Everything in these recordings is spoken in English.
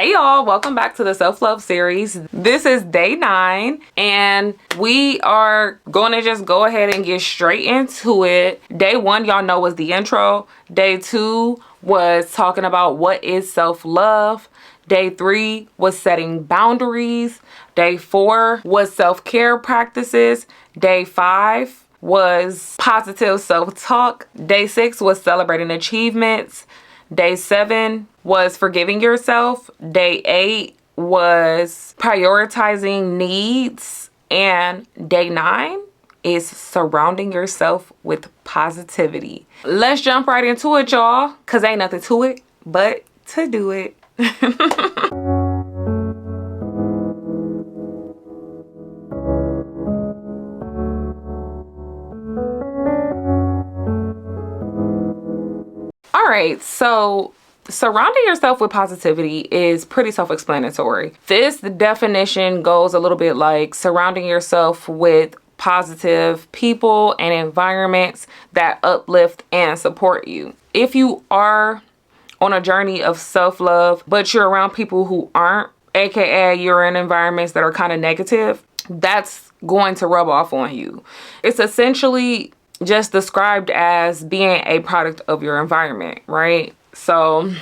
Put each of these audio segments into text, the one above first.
Hey y'all, welcome back to the self-love series. This is day 9 and we are going to just go ahead and get straight into it. Day 1, y'all know, was the intro. Day 2 was talking about what is self-love. Day 3 was setting boundaries. Day 4 was self-care practices. Day 5 was positive self-talk. Day 6 was celebrating achievements. Day 7 was forgiving yourself. Day 8 was prioritizing needs. And day 9 is surrounding yourself with positivity. Let's jump right into it, y'all, because ain't nothing to it but to do it. All right, so surrounding yourself with positivity is pretty self-explanatory. This definition goes a little bit like surrounding yourself with positive people and environments that uplift and support you. If you are on a journey of self-love, but you're around people who aren't, aka you're in environments that are kind of negative, that's going to rub off on you. It's essentially just described as being a product of your environment, right? So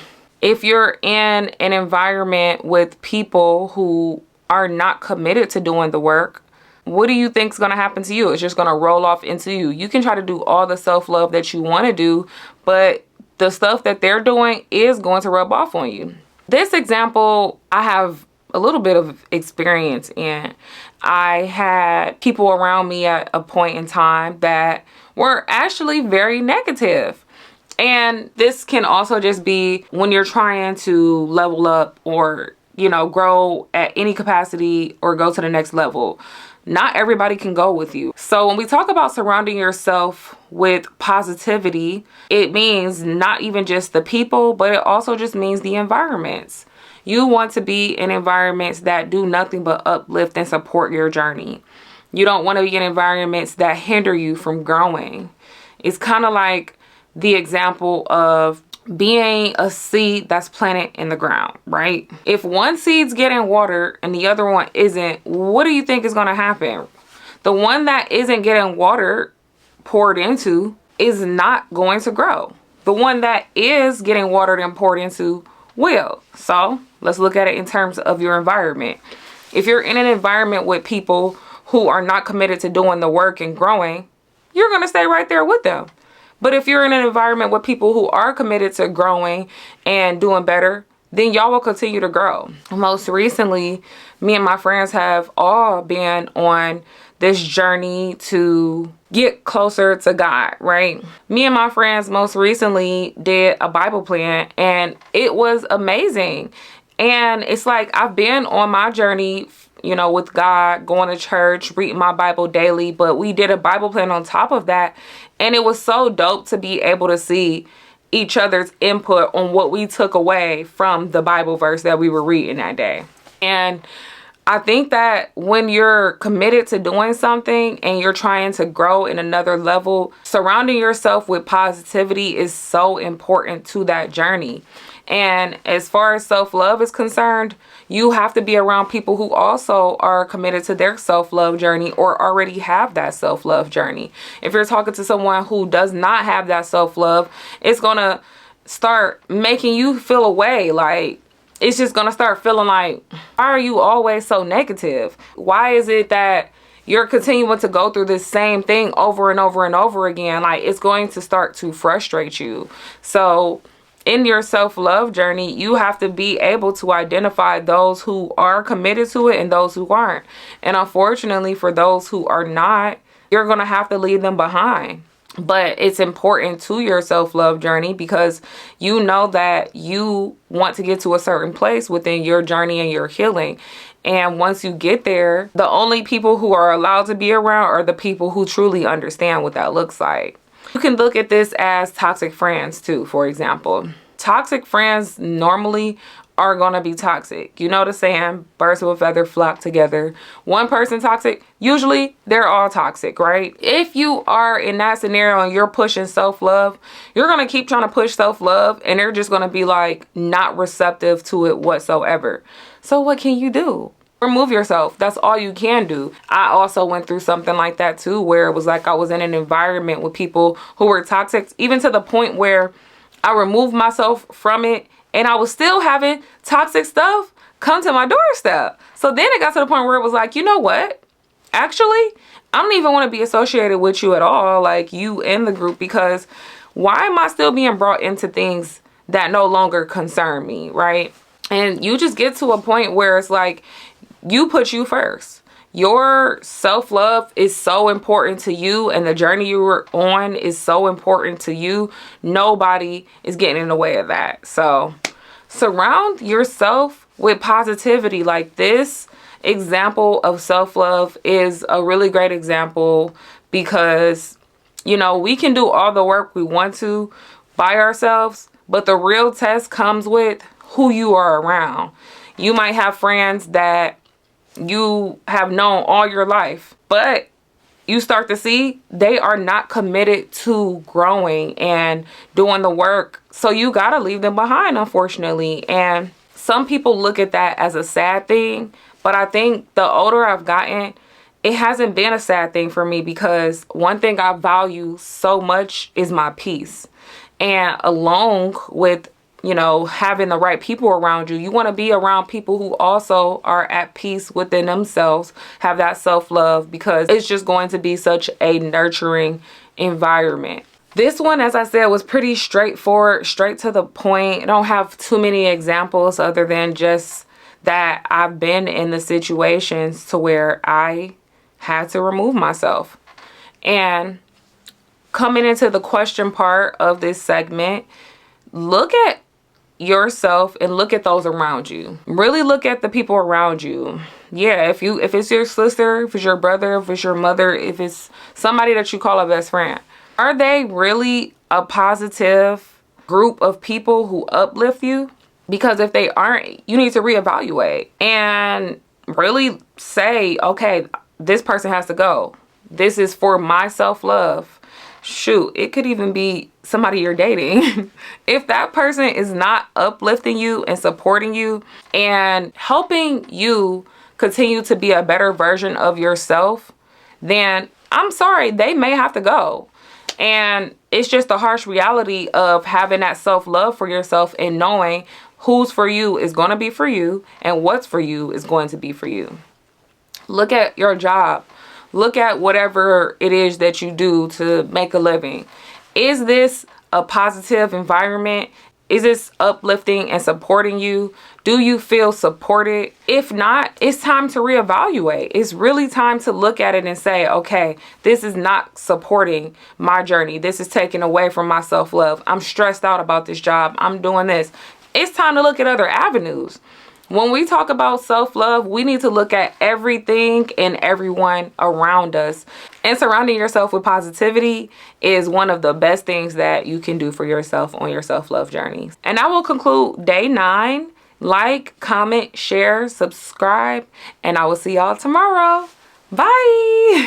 if you're in an environment with people who are not committed to doing the work, what do you think is going to happen to you? It's just going to roll off into you. You can try to do all the self-love that you want to do, but the stuff that they're doing is going to rub off on you. This example, I have a little bit of experience in. I had people around me at a point in time that were actually very negative. And this can also just be when you're trying to level up or, grow at any capacity or go to the next level. Not everybody can go with you. So when we talk about surrounding yourself with positivity, it means not even just the people, but it also just means the environments. You want to be in environments that do nothing but uplift and support your journey. You don't want to be in environments that hinder you from growing. It's kind of like the example of being a seed that's planted in the ground, right? If one seed's getting water and the other one isn't, what do you think is going to happen? The one that isn't getting water poured into is not going to grow. The one that is getting watered and poured into will. So let's look at it in terms of your environment. If you're in an environment with people who are not committed to doing the work and growing, you're going to stay right there with them. But if you're in an environment with people who are committed to growing and doing better, then y'all will continue to grow. Most recently, me and my friends have all been on this journey to get closer to God, right? Me and my friends most recently did a Bible plan and it was amazing. And it's like I've been on my journey, with God, going to church, reading my Bible daily, but we did a Bible plan on top of that. And it was so dope to be able to see each other's input on what we took away from the Bible verse that we were reading that day. And I think that when you're committed to doing something and you're trying to grow in another level, surrounding yourself with positivity is so important to that journey. And as far as self-love is concerned, you have to be around people who also are committed to their self-love journey or already have that self-love journey. If you're talking to someone who does not have that self-love, it's going to start making you feel away. Like, it's just going to start feeling like, why are you always so negative? Why is it that you're continuing to go through this same thing over and over and over again? Like, it's going to start to frustrate you. So in your self-love journey, you have to be able to identify those who are committed to it and those who aren't. And unfortunately, for those who are not, you're going to have to leave them behind. But it's important to your self-love journey because you know that you want to get to a certain place within your journey and your healing. And once you get there, the only people who are allowed to be around are the people who truly understand what that looks like. You can look at this as toxic friends too, for example. Toxic friends normally are gonna be toxic. You know the saying, birds of a feather flock together. One person toxic, usually they're all toxic, right? If you are in that scenario and you're pushing self-love, you're gonna keep trying to push self-love and they're just gonna be like not receptive to it whatsoever. So what can you do? Remove yourself. That's all you can do. I also went through something like that too, where it was like I was in an environment with people who were toxic, even to the point where I removed myself from it and I was still having toxic stuff come to my doorstep. So then it got to the point where it was like, you know what? Actually, I don't even want to be associated with you at all, like you in the group, because why am I still being brought into things that no longer concern me, right? And you just get to a point where it's like, you put you first. Your self-love is so important to you, and the journey you were on is so important to you. Nobody is getting in the way of that. So surround yourself with positivity. Like, this example of self-love is a really great example, because, you know, we can do all the work we want to by ourselves, but the real test comes with who you are around. You might have friends that you have known all your life, but you start to see they are not committed to growing and doing the work. So you got to leave them behind, unfortunately. And some people look at that as a sad thing, but I think the older I've gotten, it hasn't been a sad thing for me, because one thing I value so much is my peace. And along with, you know, having the right people around you, you want to be around people who also are at peace within themselves, have that self-love, because it's just going to be such a nurturing environment. This one, as I said, was pretty straightforward, straight to the point. I don't have too many examples other than just that I've been in the situations to where I had to remove myself. And coming into the question part of this segment, look at yourself and look at those around you. Really look at the people around you. Yeah, if it's your sister, if it's your brother, if it's your mother, if it's somebody that you call a best friend, are they really a positive group of people who uplift you? Because if they aren't, you need to reevaluate and really say, okay, this person has to go. This is for my self-love. Shoot, it could even be somebody you're dating. If that person is not uplifting you and supporting you and helping you continue to be a better version of yourself, then I'm sorry, they may have to go. And it's just the harsh reality of having that self-love for yourself and knowing who's for you is going to be for you and what's for you is going to be for you. Look at your job. Look at whatever it is that you do to make a living. Is this a positive environment? Is this uplifting and supporting you? Do you feel supported? If not, it's time to reevaluate. It's really time to look at it and say, okay, this is not supporting my journey. This is taking away from my self-love. I'm stressed out about this job. I'm doing this. It's time to look at other avenues. When we talk about self-love, we need to look at everything and everyone around us. And surrounding yourself with positivity is one of the best things that you can do for yourself on your self-love journey. And I will conclude day 9. Like, comment, share, subscribe, and I will see y'all tomorrow. Bye.